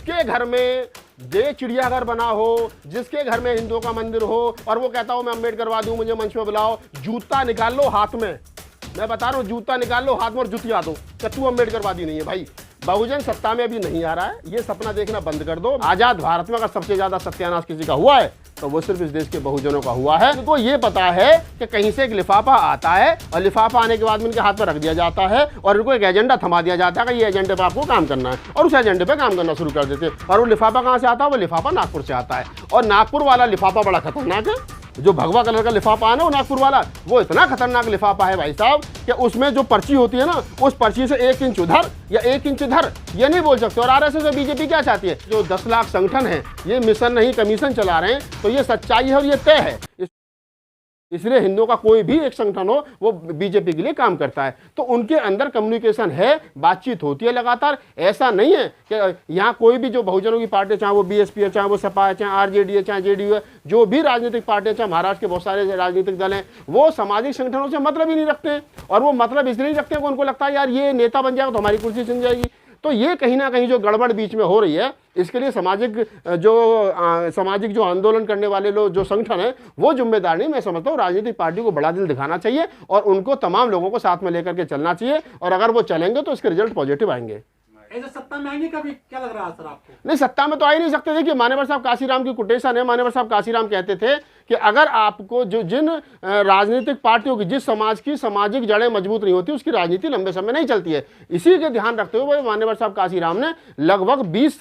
जिसके घर में ये चिड़ियाघर बना हो, जिसके घर में हिंदुओं का मंदिर हो और वो कहता हो मैं अम्बेडकर वादी हूं, मुझे मंच में बुलाओ, जूता निकाल लो हाथ में, मैं बता रहा हूं, जूता निकाल लो हाथ में और जुतिया दो कि तू अम्बेडकर वादी नहीं है। भाई बहुजन सत्ता में अभी नहीं आ रहा है, ये सपना देखना बंद कर दो। आजाद भारत में अगर सबसे ज्यादा सत्यानाश किसी का हुआ है तो वो सिर्फ इस देश के बहुजनों का हुआ है। उनको ये पता है कि कहीं से एक लिफाफा आता है और लिफाफा आने के बाद में इनके हाथ पर रख दिया जाता है और इनको एक एजेंडा थमा दिया जाता है कि ये एजेंडे पर आपको काम करना है, और उस एजेंडे पे काम करना शुरू कर देते हैं। और वो लिफाफा कहाँ से आता है? वो लिफाफा नागपुर से आता है, और नागपुर वाला लिफाफा बड़ा खतरनाक है। जो भगवा कलर का लिफाफा है ना वो नागपुर वाला, वो इतना खतरनाक लिफाफा है भाई साहब कि उसमें जो पर्ची होती है ना, उस पर्ची से 1 इंच उधर या 1 इंच इधर ये नहीं बोल सकते। और आरएसएस और बीजेपी क्या चाहती है? जो 10 लाख संगठन है ये मिशन नहीं कमीशन चला रहे हैं, तो ये सच्चाई है और ये तय है। इसलिए हिंदुओं का कोई भी एक संगठन हो वो बीजेपी के लिए काम करता है, तो उनके अंदर कम्युनिकेशन है, बातचीत होती है लगातार। ऐसा नहीं है कि यहाँ कोई भी जो बहुजनों की पार्टी, चाहे वो बीएसपी है, चाहे वो सपा है, चाहे आरजेडी है, चाहे जेडीयू है, जो भी राजनीतिक पार्टी है, चाहे महाराष्ट्र के बहुत सारे राजनीतिक दल हैं, वो सामाजिक संगठनों से मतलब ही नहीं रखते हैं। और वो मतलब इसलिए नहीं रखते कि उनको लगता है यार ये नेता बन जाएगा तो हमारी कुर्सी छिन जाएगी। तो ये कहीं ना कहीं जो गड़बड़ बीच में हो रही है, इसके लिए सामाजिक जो आंदोलन करने वाले लोग, जो संगठन है, वो जिम्मेदार नहीं। मैं समझता हूँ राजनीतिक पार्टी को बड़ा दिल दिखाना चाहिए और उनको तमाम लोगों को साथ में लेकर के चलना चाहिए, और अगर वो चलेंगे तो इसके रिजल्ट पॉजिटिव आएंगे। ऐसे सत्ता में आएंगे कभी, क्या लग रहा है सर आपको? नहीं, सत्ता में तो आ ही नहीं सकते। देखिए मान्यवर साहब काशीराम की कोटेशन है। मान्यवर साहब काशीराम कहते थे कि अगर आपको जिन राजनीतिक पार्टियों की, जिस समाज की सामाजिक जड़ें मजबूत नहीं होती, उसकी राजनीति लंबे समय नहीं चलती है। इसी के ध्यान रखते हुए मान्यवर साहब काशीराम ने लगभग 20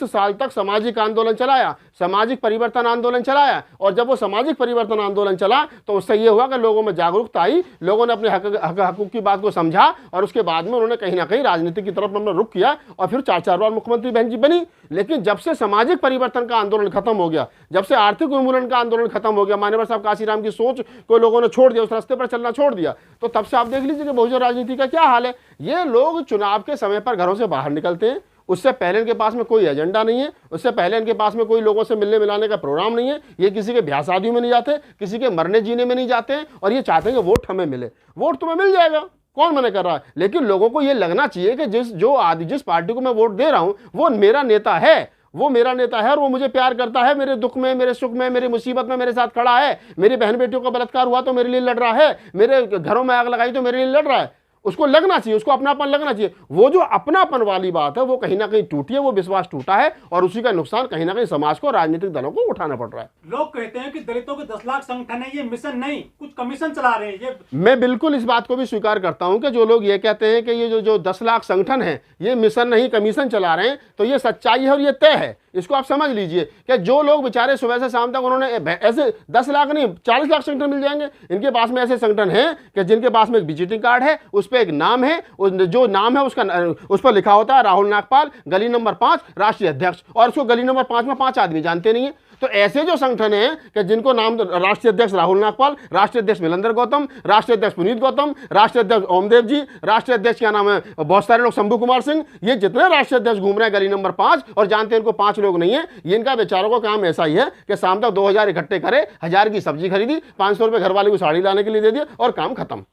साल तक सामाजिक आंदोलन चलाया, सामाजिक परिवर्तन आंदोलन चलाया। और जब वो सामाजिक परिवर्तन आंदोलन चला तो उससे ये हुआ कि लोगों में जागरूकता आई, लोगों ने अपने हक की बात को समझा, और उसके बाद में उन्होंने कहीं ना कहीं राजनीति की तरफ अपना रुख किया और फिर 4 बार मुख्यमंत्री बहन जी बनी। लेकिन जब से सामाजिक परिवर्तन का आंदोलन खत्म हो गया, जब से आर्थिक उन्मूलन का आंदोलन खत्म हो गया, मान्यवर साहब काशीराम की सोच को लोगों ने छोड़ दिया, उस रास्ते पर चलना छोड़ दिया, तो तब से आप देख लीजिए कि बहुजन राजनीति का क्या हाल है। ये लोग चुनाव के समय पर घरों से बाहर निकलते हैं, उससे पहले इनके पास में कोई एजेंडा नहीं है, उससे पहले इनके पास में कोई लोगों से मिलने मिलाने का प्रोग्राम नहीं है। ये किसी के ब्याह शादियों में नहीं जाते, किसी के मरने जीने में नहीं जाते हैं, और ये चाहते हैं कि वोट हमें मिले। वोट तुम्हें मिल जाएगा, कौन मना कर रहा है, लेकिन लोगों को ये लगना चाहिए कि जिस पार्टी को मैं वोट दे रहा हूं वो मेरा नेता है, वो मेरा नेता है और वो मुझे प्यार करता है, मेरे दुख में, मेरे सुख में, मेरी मुसीबत में मेरे साथ खड़ा है, मेरी बहन बेटियों का बलात्कार हुआ तो मेरे लिए लड़ रहा है, मेरे घरों में आग लगाई तो मेरे लिए लड़ रहा है। उसको लगना चाहिए, उसको अपनापन लगना चाहिए। वो जो अपनापन वाली बात है वो कहीं ना कहीं टूटी है, वो विश्वास टूटा है, और उसी का नुकसान कहीं ना कहीं समाज को, राजनीतिक दलों को उठाना पड़ रहा है। लोग कहते हैं कि दलितों के 10 लाख संगठन है, ये मिशन नहीं कुछ कमीशन चला रहे हैं। ये मैं बिल्कुल इस बात को भी स्वीकार करता हूं कि जो लोग ये कहते हैं कि ये जो 10 लाख संगठन है ये मिशन नहीं कमीशन चला रहे हैं, तो ये सच्चाई है और ये तय है। इसको आप समझ लीजिए कि जो लोग बेचारे सुबह से शाम तक उन्होंने ऐसे 10 लाख नहीं 40 लाख संगठन मिल जाएंगे। इनके पास में ऐसे संगठन हैं कि जिनके पास में एक विजिटिंग कार्ड है, उस पर एक नाम है, जो नाम है उसका उस पर लिखा होता है राहुल नागपाल, गली नंबर 5 राष्ट्रीय अध्यक्ष, और उसको गली नंबर 5 में 5 आदमी जानते नहीं है। तो ऐसे जो संगठन हैं कि जिनको नाम राष्ट्रीय अध्यक्ष राहुल नागपाल, राष्ट्रीय अध्यक्ष मिलंदर गौतम, राष्ट्रीय अध्यक्ष पुनीत गौतम, राष्ट्रीय अध्यक्ष ओमदेव जी, राष्ट्रीय अध्यक्ष क्या नाम है, बहुत सारे लोग शंभू कुमार सिंह, ये जितने राष्ट्रीय अध्यक्ष घूम रहे हैं गली नंबर 5 और जानते हैं इनको 5 लोग नहीं है। ये इनका बेचारों का काम ऐसा ही है कि शाम तक 2000 इकट्ठे करे, 1000 की सब्जी खरीदी, 500 रुपये घर वाले को साड़ी लाने के लिए दे दिए और काम खत्म।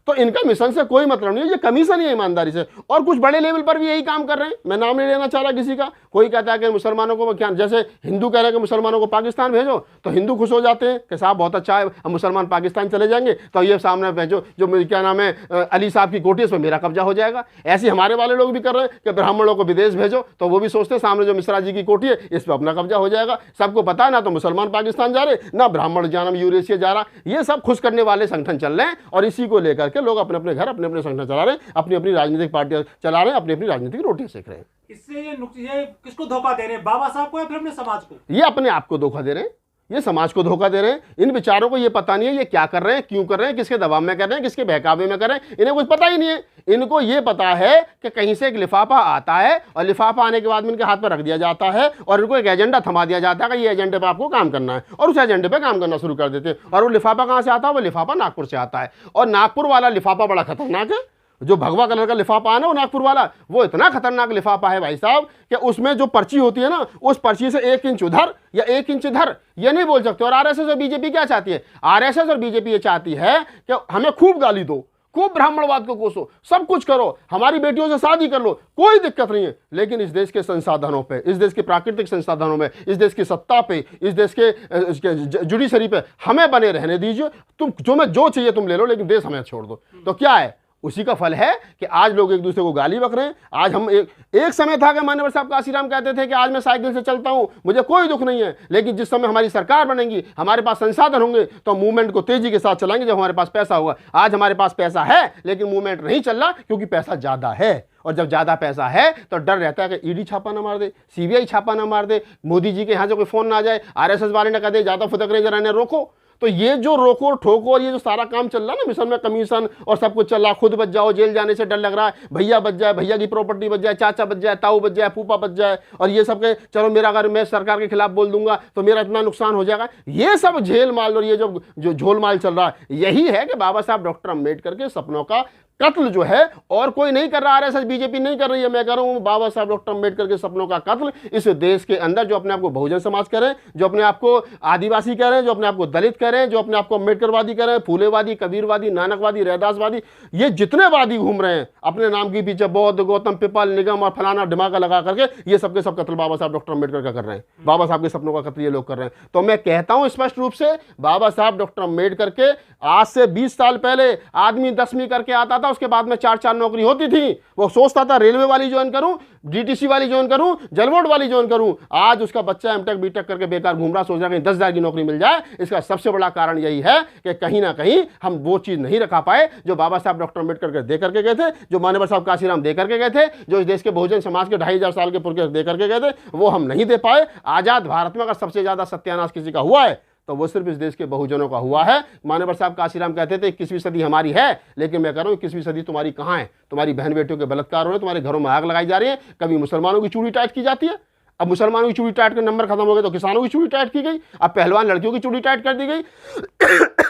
तो इनका मिशन से कोई मतलब नहीं है, ये कमीशन ही है ईमानदारी से। और कुछ बड़े लेवल पर भी यही काम कर रहे हैं, मैं नाम नहीं लेना चाह रहा किसी का। कोई कहता है कि मुसलमानों को क्या, जैसे हिंदू कह रहे हैं कि मुसलमानों को पाकिस्तान भेजो, तो हिंदू खुश हो जाते हैं कि साहब बहुत अच्छा है, हम मुसलमान पाकिस्तान चले जाएंगे, तो ये सामने भेजो जो क्या नाम है अली साहब की कोठी, इसमें मेरा कब्जा हो जाएगा। ऐसे हमारे वाले लोग भी कर रहे हैं कि ब्राह्मणों को विदेश भेजो, तो वो भी सोचते हैं सामने जो मिश्रा जी की कोठी है इस पर अपना कब्जा हो जाएगा। सबको पता है ना तो मुसलमान पाकिस्तान जा रहे, ना ब्राह्मण जाना यूरेशिया जा रहा। ये सब खुश करने वाले संगठन चल रहे हैं, और इसी को लेकर के लोग अपने अपने घर, अपने अपने संगठन चला रहे हैं, अपनी अपनी राजनीतिक पार्टियां चला रहे हैं, अपनी अपनी राजनीतिक रोटियां सेक रहे हैं। इससे ये किसको धोखा दे रहे हैं, बाबा साहब को या फिर अपने समाज को? ये अपने आप को धोखा दे रहे हैं, ये समाज को धोखा दे रहे हैं। इन विचारों को ये पता नहीं है ये क्या कर रहे हैं, क्यों कर रहे हैं, किसके दबाव में कर रहे हैं, किसके बहकावे में कर रहे हैं, इन्हें कुछ पता ही नहीं है। इनको ये पता है कि कहीं से एक लिफाफा आता है और लिफाफा आने के बाद में इनके हाथ पर रख दिया जाता है और इनको एक एजेंडा थमा दिया जाता है कि ये एजेंडे पर आपको काम करना है, और उस एजेंडे पर काम करना शुरू कर देते हैं। और वो लिफाफा कहाँ से आता है? वो लिफाफा नागपुर से आता है, और नागपुर वाला लिफाफा बड़ा खतरनाक है। जो भगवा कलर का लिफाफा है ना वो नागपुर वाला, वो इतना खतरनाक लिफाफा है भाई साहब कि उसमें जो पर्ची होती है ना, उस पर्ची से 1 इंच उधर या 1 इंच इधर ये नहीं बोल सकते। और आरएसएस और बीजेपी क्या चाहती है? आरएसएस और बीजेपी ये चाहती है कि हमें खूब गाली दो, खूब ब्राह्मणवाद को कोसो, सब कुछ करो, हमारी बेटियों से शादी कर लो, कोई दिक्कत नहीं है। लेकिन इस देश के संसाधनों पे, इस देश के प्राकृतिक संसाधनों में, इस देश की सत्ता पे, इस देश के जुडिशरी पे हमें बने रहने दीजिए। तुम जो चाहिए तुम ले लो, लेकिन देश हमें छोड़ दो। तो क्या है, उसी का फल है कि आज लोग एक दूसरे को गाली बक रहे हैं। आज हम एक समय था कि मान्यवर साहब काशीराम कहते थे कि आज मैं साइकिल से चलता हूं, मुझे कोई दुख नहीं है, लेकिन जिस समय हमारी सरकार बनेगी, हमारे पास संसाधन होंगे, तो मूवमेंट को तेजी के साथ चलाएंगे जब हमारे पास पैसा होगा। आज हमारे पास पैसा है लेकिन मूवमेंट नहीं चल रहा, क्योंकि पैसा ज्यादा है। और जब ज्यादा पैसा है तो डर रहता है कि ईडी छापा ना मार दे, सीबीआई छापा ना मार दे, मोदी जी के यहां से कोई फोन ना आ जाए, आरएसएस वाले ना कह दे ज्यादा फुदक रहे, जरा इन्हें रोको। तो ये जो रोको ठोको और ये जो सारा काम चल रहा है ना, मिशन में कमीशन और सब कुछ चल रहा, खुद बच जाओ, जेल जाने से डर लग रहा है, भैया बच जाए, भैया की प्रॉपर्टी बच जाए, चाचा बच जाए, ताऊ बच जाए, फूफा बच जाए, और ये सब के चलो मेरा अगर मैं सरकार के खिलाफ बोल दूंगा तो मेरा इतना नुकसान हो जाएगा। ये सब झेल माल और ये जो झोलमाल चल रहा है, यही है कि बाबा साहब डॉक्टर अम्बेडकर के सपनों का कत्ल जो है, और कोई नहीं कर रहा, आरएसएस बीजेपी नहीं कर रही है, मैं कह रहा हूं बाबा साहब डॉक्टर अम्बेडकर के सपनों का कत्ल इस देश के अंदर जो अपने आप को बहुजन समाज कह रहे हैं, जो अपने आप को आदिवासी कह रहे हैं, जो अपने आप को दलित कह रहे हैं, जो अपने आप को अम्बेडकरवादी कह रहे हैं, फूलेवादी, कबीरवादी, नानकवादी, रैदासवादी, ये जितने वादी घूम रहे हैं अपने नाम के पीछे, बौद्ध, गौतम, पिपल, निगम और फलाना ढिमाका लगा करके, ये सबके सब कत्ल बाबा साहब डॉक्टर अम्बेडकर का कर रहे हैं। बाबा साहब के सपनों का कत्ल ये लोग कर रहे हैं। तो मैं कहता हूं स्पष्ट रूप से, बाबा साहब डॉक्टर अम्बेडकर के आज से 20 साल पहले आदमी 10वीं करके आता था, उसके बाद में 4 नौकरी होती थी, वो सोचता था रेलवे वाली ज्वाइन करूं, डीटीसी वाली ज्वाइन करूं, जलबोर्ड वाली ज्वाइन करूं। आज उसका बच्चा एमटेक बीटेक करके बेकार घूम रहा, सोच रहा है कहीं 10,000 की नौकरी मिल जाए। इसका सबसे बड़ा कारण यही है कि कहीं ना कहीं हम वो चीज नहीं रखा पाए जो बाबा साहब डॉक्टर अम्बेडकर दे करके गए थे, जो मान्यवर साहब काशीराम दे करके गए थे, जो इस देश के बहुजन समाज के 2500 साल के पुरखे दे करके गए थे, वो हम नहीं दे पाए। आजाद भारत में अगर सबसे ज्यादा सत्यानाश किसी का हुआ है तो वो सिर्फ इस देश के बहुजनों का हुआ है। मान्यवर साहब काशीराम कहते थे 21वीं सदी हमारी है, लेकिन मैं कह रहा हूं 21वीं सदी तुम्हारी कहां है? तुम्हारी बहन बेटियों के बलात्कार हो रहे हैं, तुम्हारे घरों में आग लगाई जा रही है, कभी मुसलमानों की चूड़ी टाइट की जाती है, अब मुसलमानों की चूड़ी टाइट के नंबर खत्म हो गए तो किसानों की चूड़ी टाइट की गई, अब पहलवान लड़कियों की चूड़ी टाइट कर दी गई।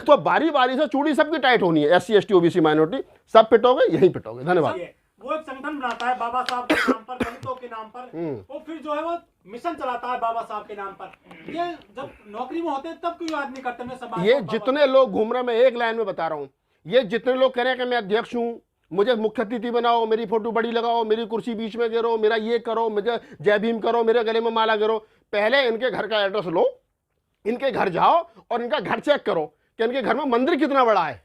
तो बारी बारी से चूड़ी सबकी टाइट होनी है, SC ST OBC माइनॉरिटी सब पिटोगे, यही पिटोगे। धन्यवाद। वो एक संगठन बनाता है बाबा साहब के नाम पर, दलितों के नाम पर, वो फिर जो है वो मिशन चलाता है बाबा साहब के नाम पर। ये जब नौकरी में होते हैं तब क्यों याद नहीं करते? मैं समाज ये जितने लोग घूम रहे हैं, मैं एक लाइन में बता रहा हूं, ये जितने लोग कह रहे हैं कि मैं अध्यक्ष हूं, मुझे मुख्य अतिथि बनाओ, मेरी फोटो बड़ी लगाओ, मेरी कुर्सी बीच में गिरो, मेरा ये करो, मुझे जय भीम करो, मेरे गले में माला गिरो, पहले इनके घर का एड्रेस लो, इनके घर जाओ और इनका घर चेक करो कि इनके घर में मंदिर कितना बड़ा है,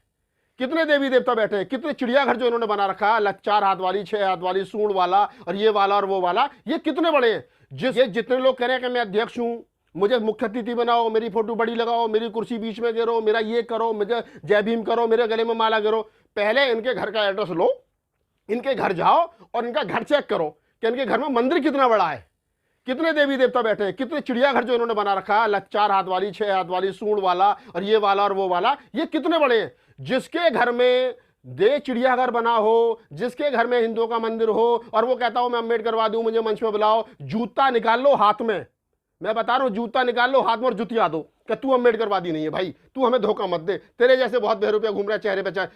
कितने देवी देवता बैठे हैं, कितने चिड़ियाघर जो इन्होंने बना रखा है, 4 हाथ वाली, 6 हाथ वाली, सूंड वाला और ये वाला और वो वाला, ये कितने बड़े हैं। ये जितने लोग कह रहे हैं कि मैं अध्यक्ष हूं, मुझे मुख्य अतिथि बनाओ, मेरी फोटो बड़ी लगाओ, मेरी कुर्सी बीच में गिरो, मेरा ये करो, मुझे जय भीम करो, मेरे गले में माला गिरो, पहले इनके घर का एड्रेस लो, इनके घर जाओ और इनका घर चेक करो कि इनके घर में मंदिर कितना बड़ा है, कितने देवी देवता बैठे हैं, कितने चिड़ियाघर जो इन्होंने बना रखा है, 4 हाथ वाली, 6 हाथ वाली, सूंड वाला और ये वाला और वो वाला, ये कितने बड़े हैं। जिसके घर में चिड़ियाघर बना हो, जिसके घर में हिंदुओं का मंदिर हो और वो कहता हो मैं अम्बेडकरवादी हूं, मुझे मंच में बुलाओ, जूता निकाल लो हाथ में, मैं बता रहा हूं, जूता निकाल लो हाथ में और जुतिया दो कि तू अम्बेडकरवादी नहीं है भाई, तू हमें धोखा मत दे। तेरे जैसे बहुत बेरुपये घूम रहे हैं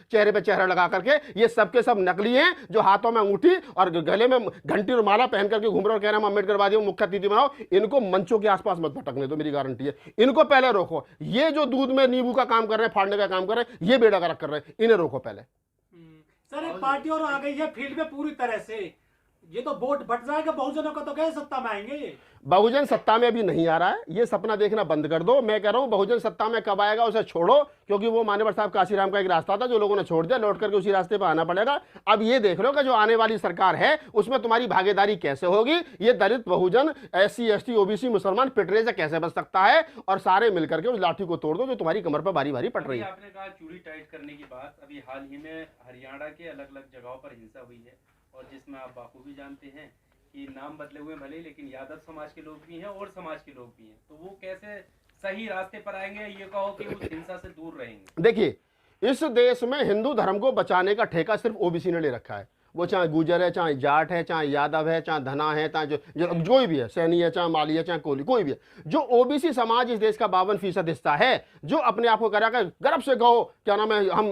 चेहरे पे चेहरा लगा करके, ये सबके सब नकली हैं जो हाथों में अंगूठी और गले में घंटी और माला पहन करके घूम रहे और कह रहे हैं अम्बेडकरवादी हूं, मुख्य अतिथि बनाओ। इनको मंचों के आसपास मत भटकने दो, मेरी गारंटी है। इनको पहले रोको। ये जो दूध में नींबू का काम कर रहे हैं, फाड़ने का काम कर रहे हैं, ये बेड़ा गर्क कर रहे हैं, इन्हें रोको पहले। सर एक पार्टी और आ गई है फील्ड में पूरी तरह से, ये तो वोट बट जाएगा बहुजनों का, तो कैसे सत्ता में आएंगे ये? बहुजन सत्ता में अभी नहीं आ रहा है, ये सपना देखना बंद कर दो। मैं कह रहा हूं बहुजन सत्ता में कब आएगा उसे छोड़ो, क्योंकि वो मान्यवर साहब काशीराम का एक रास्ता था जो लोगों ने छोड़ दिया, लौट करके उसी रास्ते पर आना पड़ेगा। अब ये देख लो कि जो आने वाली सरकार है उसमें तुम्हारी भागीदारी कैसे होगी, ये दलित, बहुजन, SC ST OBC मुसलमान पिटरे से कैसे बच सकता है, और सारे मिलकर के उस लाठी को तोड़ दो जो तुम्हारी कमर पर भारी भारी पट रही है। आपने कहा चूड़ी टाइट करने की बात, अभी हाल ही में हरियाणा के अलग अलग जगहों पर हिंसा हुई है, और जिसमें आप बाखूबी जानते हैं कि नाम बदले हुए भले, लेकिन यादव समाज के लोग भी हैं और समाज के लोग भी हैं, तो वो कैसे सही रास्ते पर आएंगे? ये कहो कि उस हिंसा से दूर रहेंगे। देखिए, इस देश में हिंदू धर्म को बचाने का ठेका सिर्फ OBC ने ले रखा है, वो चाहे गुजर है, चाहे जाट है, चाहे यादव है, चाहे धना है, चाहे जो कोई भी है, सैनी है, चाहे माली है, चाहे कोहली, कोई भी है, जो ओबीसी समाज इस देश का 52% हिस्सा है, जो अपने आप को करा कर गर्व से कहो क्या नाम है, हम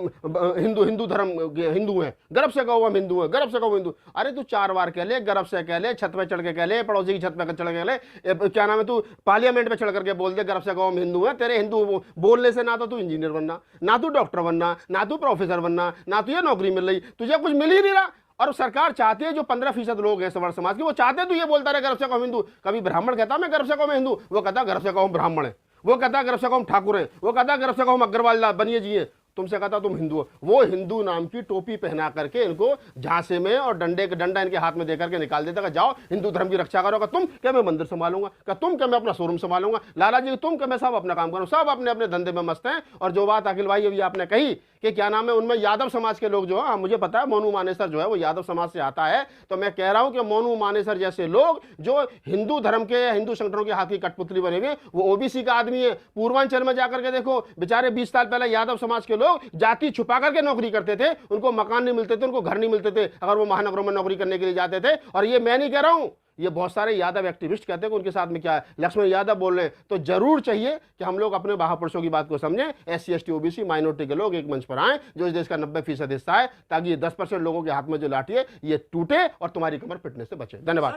हिंदू धर्म हिंदू हैं, गर्व से कहो हम हिंदू हैं, गर्व से कहो हिंदू। अरे तू 4 बार कह ले, गर्व से कह ले, छत पे चढ़ के कह ले, पड़ोसी की छत पे चढ़ के कह ले, क्या नाम है, तू पार्लियामेंट पे चढ़ करके बोल दे गर्व से कहो हम हिंदू हैं। तेरे हिंदू बोलने से ना तो तू इंजीनियर बनना, ना तू डॉक्टर बनना, ना तू प्रोफेसर बनना, ना तुझे नौकरी मिल रही, तुझे कुछ मिल ही नहीं रहा। और सरकार चाहती है जो 15% लोग हैं सवर्ण समाज के, वो चाहते हैं तू ये बोलता रहे गर्व से कहो हिंदू। कभी ब्राह्मण कहता मैं गर्व से कहो मैं हिंदू, वो कहता गर्व से कहो ब्राह्मण है, वो कहता गर्व से कहो ठाकुर है, वो कहता गर्व से कहो अग्रवाल बनिए जी, तुमसे कहता तुम हिंदू हो। वो हिंदू नाम की टोपी पहना करके इनको झांसे में और डंडा इनके हाथ में देकर के निकाल देता है, जाओ हिंदू धर्म की रक्षा करो। तुम क्या मैं मंदिर संभालूंगा, क्या तुम क्या मैं अपना शोरूम संभालूंगा, लाला जी तुम क्या मैं सब अपना काम करूँ, सब अपने अपने धंधे में मस्त हैं। और जो बात अखिल भाई अभी आपने कही कि क्या नाम है, उनमें यादव समाज के लोग जो है, मुझे पता है मोनू मानेसर जो है वो यादव समाज से आता है, तो मैं कह रहा हूं कि मोनू मानेसर जैसे लोग जो हिंदू धर्म के या हिंदू संगठनों के हाथ की कठपुतली बने हुए, वो ओबीसी का आदमी है। पूर्वांचल में जाकर के देखो, बेचारे 20 साल पहले यादव समाज के लोग जाति छुपा करके नौकरी करते थे, उनको मकान नहीं मिलते थे, उनको घर नहीं मिलते थे अगर वो महानगरों में नौकरी करने के लिए जाते थे। और ये मैं नहीं कह रहा हूं, ये बहुत सारे यादव एक्टिविस्ट कहते हैं कि उनके साथ में क्या है, लक्ष्मण यादव बोल रहे हैं। तो जरूर चाहिए कि हम लोग अपने महापुरुषों की बात को समझें, SC ST OBC माइनॉरिटी के लोग एक मंच पर आए, जो इस देश का 90% हिस्सा है, ताकि ये 10% लोगों के हाथ में जो लाठी है ये टूटे और तुम्हारी कमर पिटने से बचे। धन्यवाद।